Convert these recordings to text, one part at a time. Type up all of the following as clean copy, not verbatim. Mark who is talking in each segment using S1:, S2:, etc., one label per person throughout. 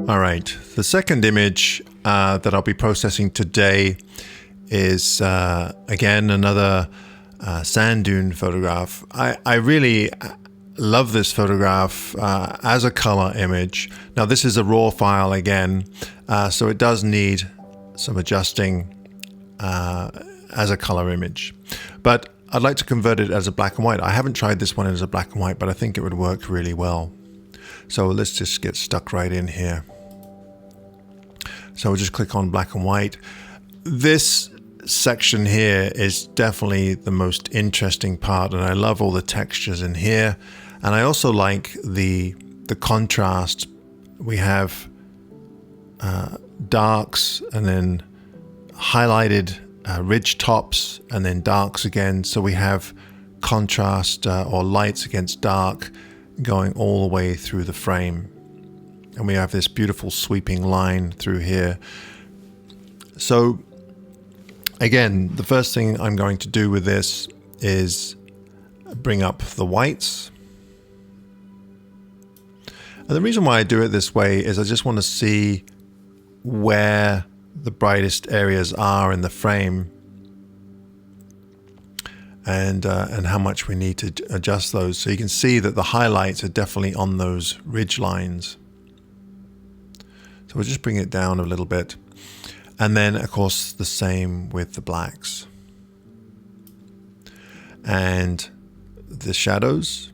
S1: All right, the second image that I'll be processing today is again another sand dune photograph. I really love this photograph as a color image. Now this is a raw file again, so it does need some adjusting as a color image, but I'd like to convert it as a black and white. I haven't tried this one as a black and white, but I think it would work really well. So let's just get stuck right in here. So we'll just click on black and white. This section here is definitely the most interesting part, and I love all the textures in here. And I also like the contrast. We have darks and then highlighted ridge tops and then darks again. So we have contrast or lights against dark going all the way through the frame. And we have this beautiful sweeping line through here. So again, the first thing I'm going to do with this is bring up the whites. And the reason why I do it this way is I just want to see where the brightest areas are in the frame and how much we need to adjust those. So you can see that the highlights are definitely on those ridge lines. So we'll just bring it down a little bit. And then, of course, the same with the blacks. And the shadows.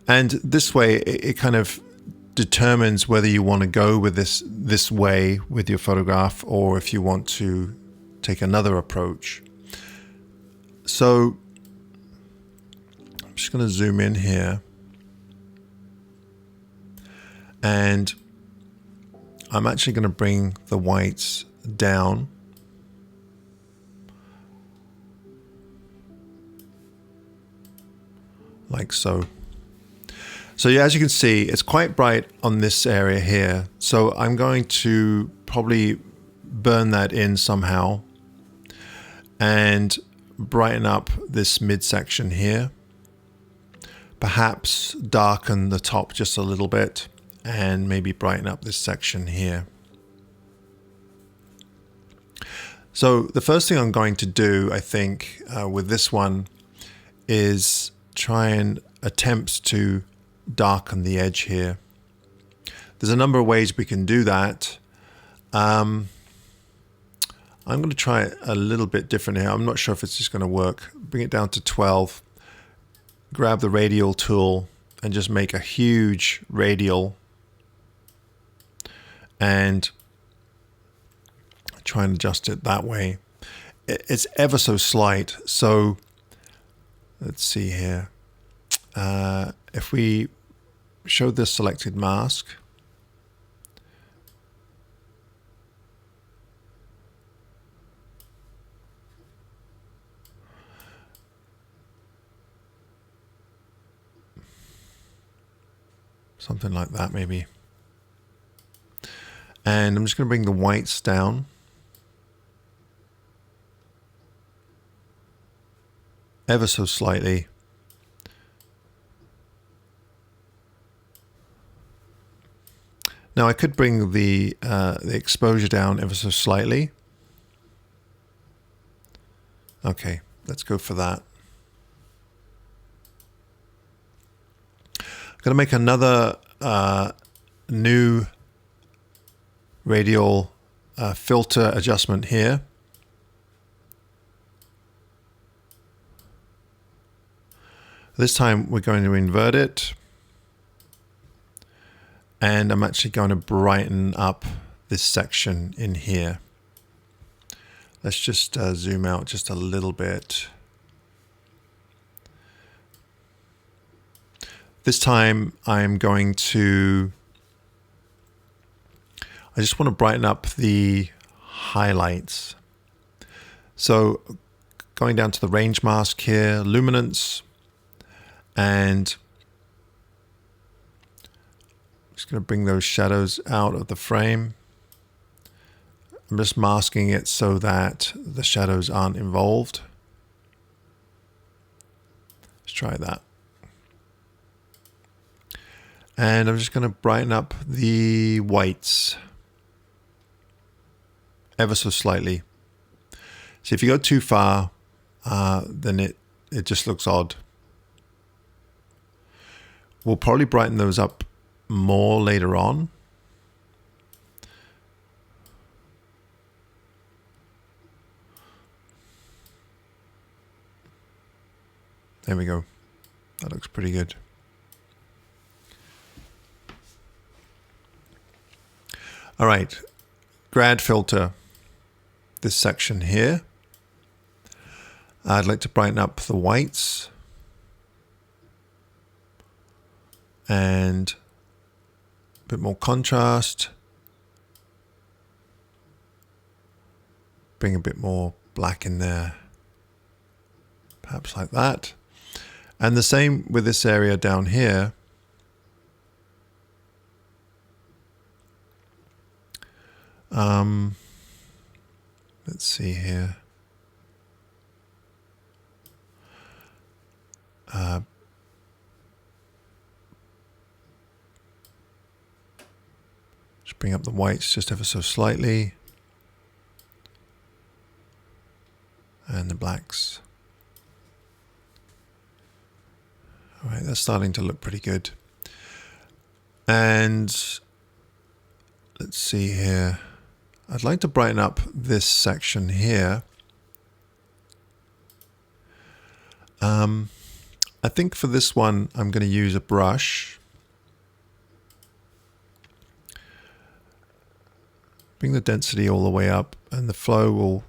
S1: And this way, it kind of determines whether you want to go with this way with your photograph or if you want to take another approach. So I'm just going to zoom in here. And I'm actually going to bring the whites down. Like so. So yeah, as you can see, it's quite bright on this area here. So I'm going to probably burn that in somehow and brighten up this midsection here. Perhaps darken the top just a little bit. And maybe brighten up this section here. So the first thing I'm going to do, I think, with this one is try and attempt to darken the edge here. There's a number of ways we can do that. I'm going to try it a little bit different here. I'm not sure if it's just going to work. Bring it down to 12. Grab the radial tool and just make a huge radial. And try and adjust it that way. It's ever so slight. So let's see here. If we show the selected mask, something like that maybe. And I'm just going to bring the whites down. Ever so slightly. Now I could bring the exposure down ever so slightly. Okay, let's go for that. I'm going to make another new radial filter adjustment here. This time we're going to invert it. And I'm actually going to brighten up this section in here. Let's just zoom out just a little bit. This time I'm going to I just want to brighten up the highlights. So going down to the range mask here, luminance, and I'm just going to bring those shadows out of the frame. I'm just masking it so that the shadows aren't involved. Let's try that. And I'm just going to brighten up the whites ever so slightly. So if you go too far, then it just looks odd. We'll probably brighten those up more later on. There we go. That looks pretty good. All right, grad filter, this section here. I'd like to brighten up the whites and a bit more contrast. Bring a bit more black in there, perhaps like that. And the same with this area down here. Let's see here. Just bring up the whites just ever so slightly. And the blacks. All right, that's starting to look pretty good. And let's see here. I'd like to brighten up this section here. I think for this one, I'm going to use a brush. Bring the density all the way up, and the flow will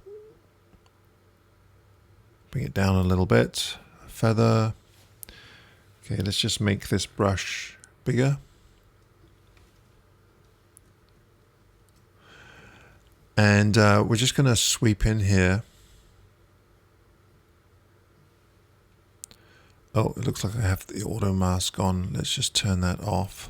S1: bring it down a little bit. Feather. Okay, let's just make this brush bigger. And we're just going to sweep in here. Oh, it looks like I have the auto mask on. Let's just turn that off.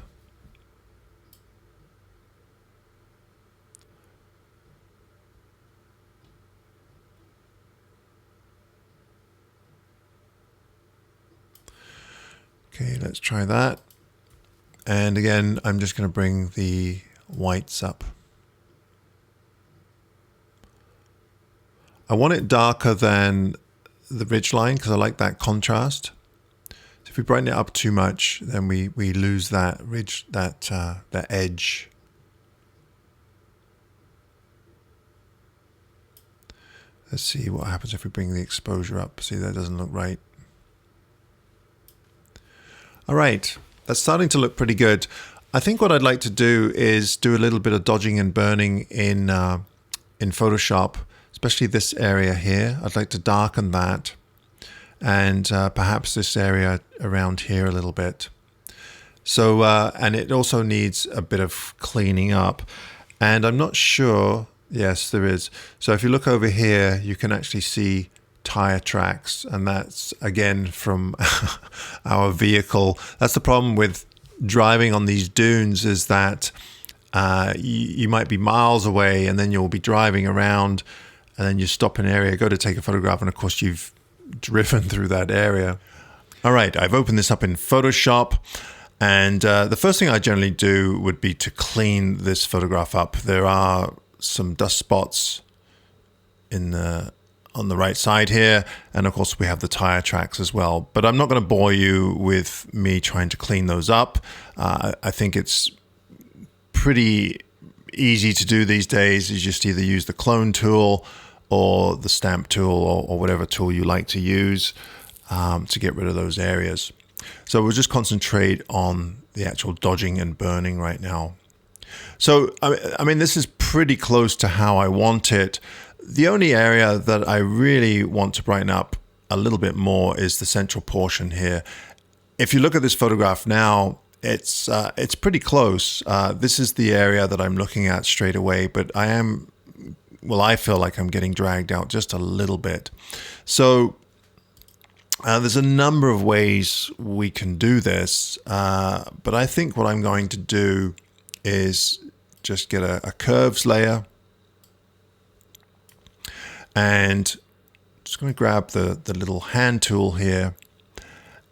S1: Okay, let's try that. And again, I'm just going to bring the whites up. I want it darker than the ridge line because I like that contrast. So if we brighten it up too much, then we lose that ridge, that edge. Let's see what happens if we bring the exposure up. See, that doesn't look right. All right, that's starting to look pretty good. I think what I'd like to do is do a little bit of dodging and burning in Photoshop, especially this area here. I'd like to darken that, and perhaps this area around here a little bit. So, and it also needs a bit of cleaning up. And I'm not sure, yes, there is. So if you look over here, you can actually see tire tracks, and that's again from our vehicle. That's the problem with driving on these dunes, is that you might be miles away and then you'll be driving around and then you stop in an area, go to take a photograph, and of course you've driven through that area. All right, I've opened this up in Photoshop, and the first thing I generally do would be to clean this photograph up. There are some dust spots on the right side here, and of course we have the tire tracks as well, but I'm not going to bore you with me trying to clean those up. I think it's pretty easy to do these days. You just either use the clone tool or the stamp tool, or whatever tool you like to use to get rid of those areas. So we'll just concentrate on the actual dodging and burning right now. So I mean, this is pretty close to how I want it. The only area that I really want to brighten up a little bit more is the central portion here. If you look at this photograph now, it's pretty close. This is the area that I'm looking at straight away, but I feel like I'm getting dragged out just a little bit. So there's a number of ways we can do this, but I think what I'm going to do is just get a curves layer. And just going to grab the little hand tool here,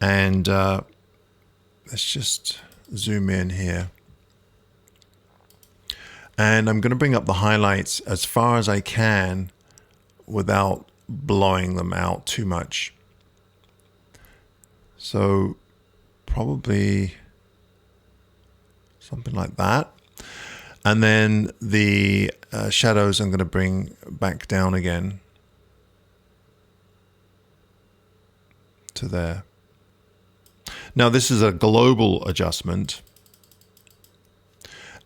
S1: and let's just zoom in here. And I'm going to bring up the highlights as far as I can without blowing them out too much. So probably something like that. And then the shadows I'm going to bring back down again to there. Now this is a global adjustment,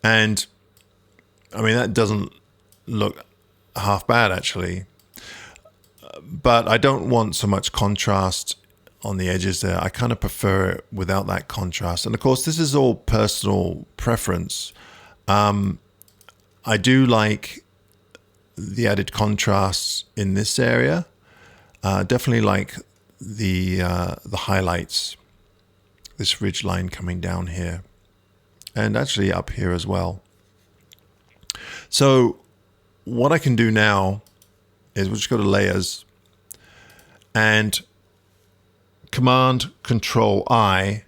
S1: and I mean that doesn't look half bad actually, but I don't want so much contrast on the edges there. I kind of prefer it without that contrast, and of course this is all personal preference. I do like the added contrasts in this area. Definitely like the highlights, this ridge line coming down here, and actually up here as well. So what I can do now is we'll just go to layers and Command Control I,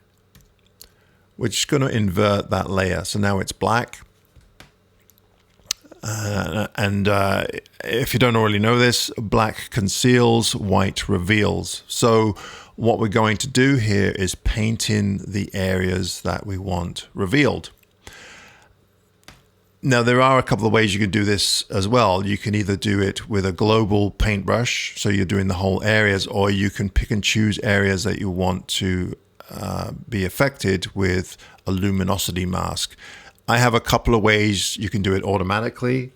S1: which is going to invert that layer. So now it's black. If you don't already know this, black conceals, white reveals. So what we're going to do here is paint in the areas that we want revealed. Now, there are a couple of ways you can do this as well. You can either do it with a global paintbrush, so you're doing the whole areas, or you can pick and choose areas that you want to be affected with a luminosity mask. I have a couple of ways you can do it automatically.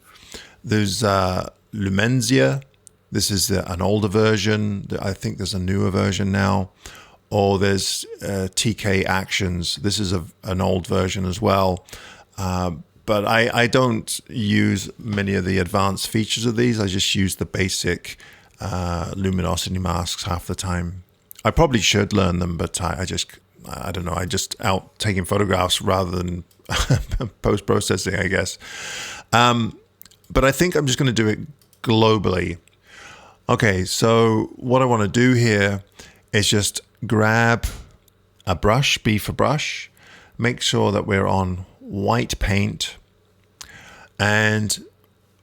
S1: There's Lumenzia. This is an older version. I think there's a newer version now. Or there's TK Actions. This is an old version as well. But I don't use many of the advanced features of these. I just use the basic luminosity masks half the time. I probably should learn them, but I don't know. I just out taking photographs rather than post-processing, I guess. But I think I'm just going to do it globally. Okay, so what I want to do here is just grab a brush, B for brush, make sure that we're on white paint. And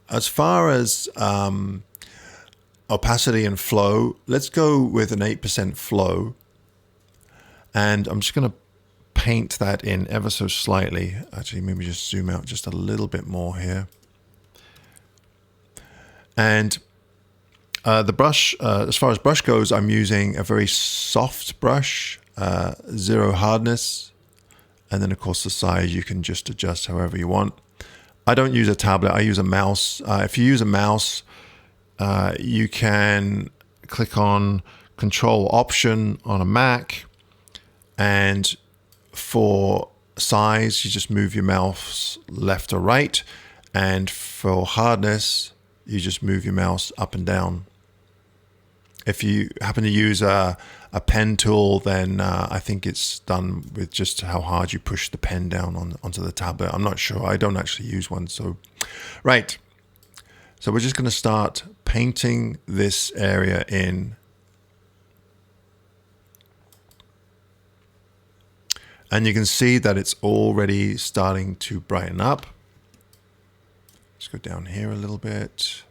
S1: as far as opacity and flow, let's go with an 8% flow. And I'm just going to paint that in ever so slightly. Actually, maybe just zoom out just a little bit more here. And the brush, as far as brush goes, I'm using a very soft brush, 0 hardness. And then, of course, the size you can just adjust however you want. I don't use a tablet. I use a mouse. If you use a mouse, you can click on Control Option on a Mac. And for size, you just move your mouse left or right. And for hardness, you just move your mouse up and down. If you happen to use a pen tool, then I think it's done with just how hard you push the pen down onto the tablet. I'm not sure. I don't actually use one. So, right. So we're just going to start painting this area in. And you can see that it's already starting to brighten up. Let's go down here a little bit.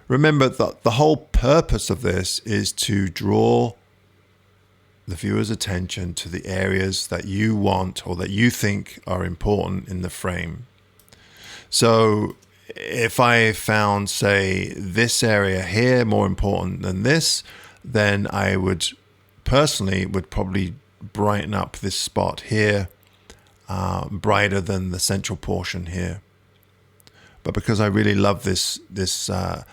S1: Remember that the whole purpose of this is to draw the viewer's attention to the areas that you want or that you think are important in the frame. So if I found, say, this area here more important than this, then I would personally probably brighten up this spot here brighter than the central portion here. But because I really love this kind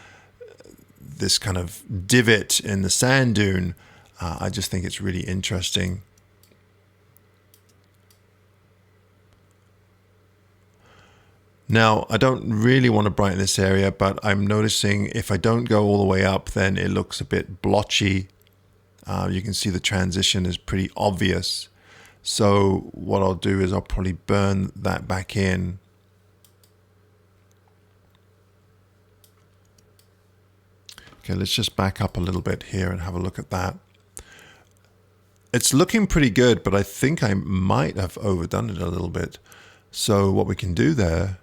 S1: of divot in the sand dune, I just think it's really interesting. Now, I don't really want to brighten this area, but I'm noticing if I don't go all the way up, then it looks a bit blotchy. You can see the transition is pretty obvious. So what I'll do is I'll probably burn that back in. Okay, let's just back up a little bit here and have a look at that. It's looking pretty good, but I think I might have overdone it a little bit. So what we can do there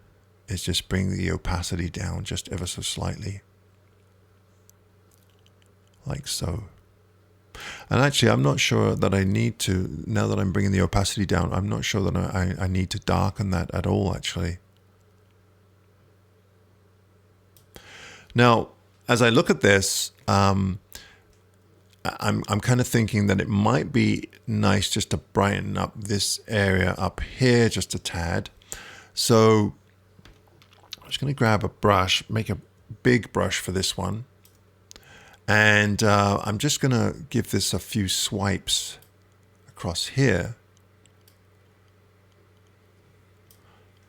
S1: is just bring the opacity down just ever so slightly. Like so. And actually, I'm not sure that I need to, now that I'm bringing the opacity down, I'm not sure that I need to darken that at all, actually. Now, as I look at this, I'm kind of thinking that it might be nice just to brighten up this area up here just a tad. So I'm just going to grab a brush, make a big brush for this one. And I'm just going to give this a few swipes across here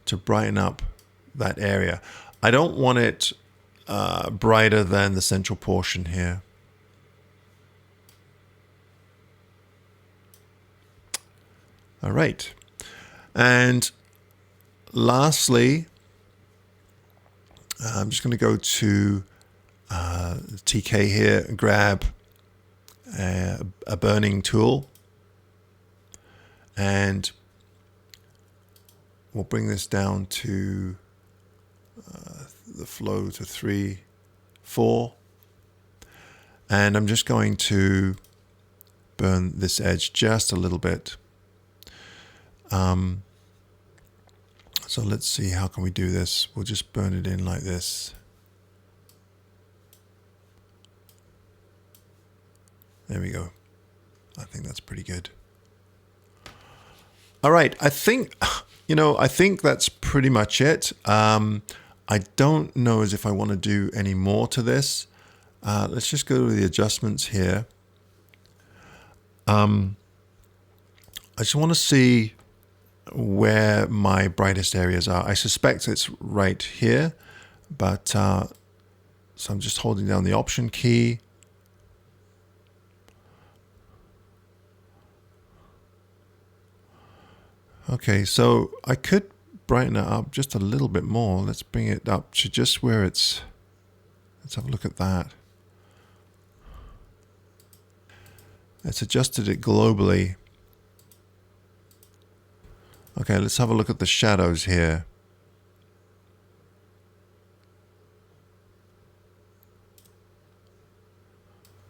S1: to brighten up that area. I don't want it brighter than the central portion here. All right. And lastly, I'm just going to go to TK here and grab a burning tool, and we'll bring this down to the flow to 3, 4, and I'm just going to burn this edge just a little bit. So let's see, how can we do this? We'll just burn it in like this. There we go. I think that's pretty good. All right, I think that's pretty much it. I don't know as if I want to do any more to this. Let's just go to the adjustments here. I just want to see where my brightest areas are. I suspect it's right here, but so I'm just holding down the Option key. Okay, so I could brighten it up just a little bit more. Let's bring it up to just where it's, let's have a look at that. It's adjusted it globally. Okay, let's have a look at the shadows here.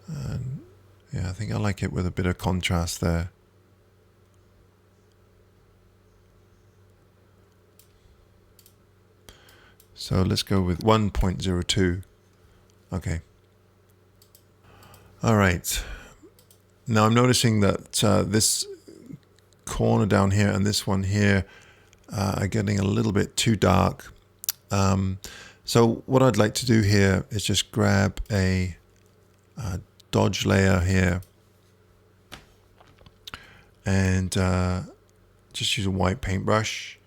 S1: And yeah, I think I like it with a bit of contrast there. So let's go with 1.02. Okay. All right. Now I'm noticing that this corner down here and this one here are getting a little bit too dark. So what I'd like to do here is just grab a dodge layer here and just use a white paintbrush.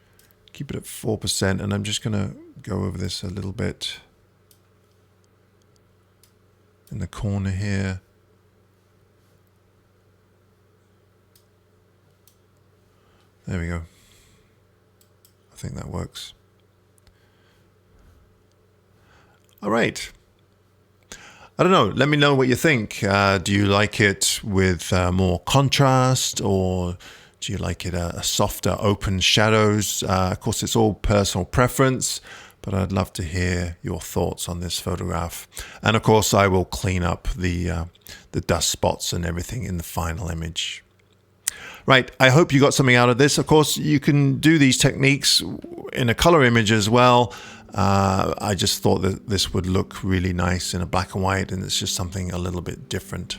S1: Keep it at 4%, and I'm just going to go over this a little bit in the corner here. There we go. I think that works. All right. I don't know. Let me know what you think. Do you like it with more contrast, or do you like it a softer, open shadows? Of course, it's all personal preference, but I'd love to hear your thoughts on this photograph. And of course, I will clean up the dust spots and everything in the final image. Right, I hope you got something out of this. Of course, you can do these techniques in a color image as well. I just thought that this would look really nice in a black and white, and it's just something a little bit different.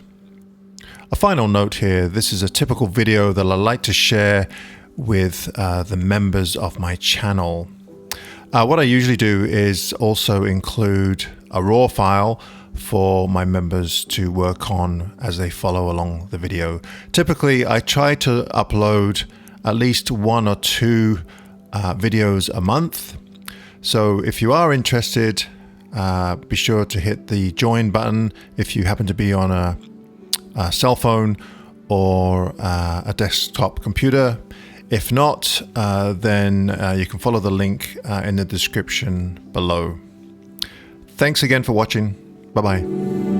S1: A final note here, this is a typical video that I like to share with the members of my channel. What I usually do is also include a raw file for my members to work on as they follow along the video. Typically, I try to upload at least 1 or 2 videos a month. So if you are interested, be sure to hit the join button if you happen to be on a cell phone, or a desktop computer. If not, then you can follow the link in the description below. Thanks again for watching. Bye-bye.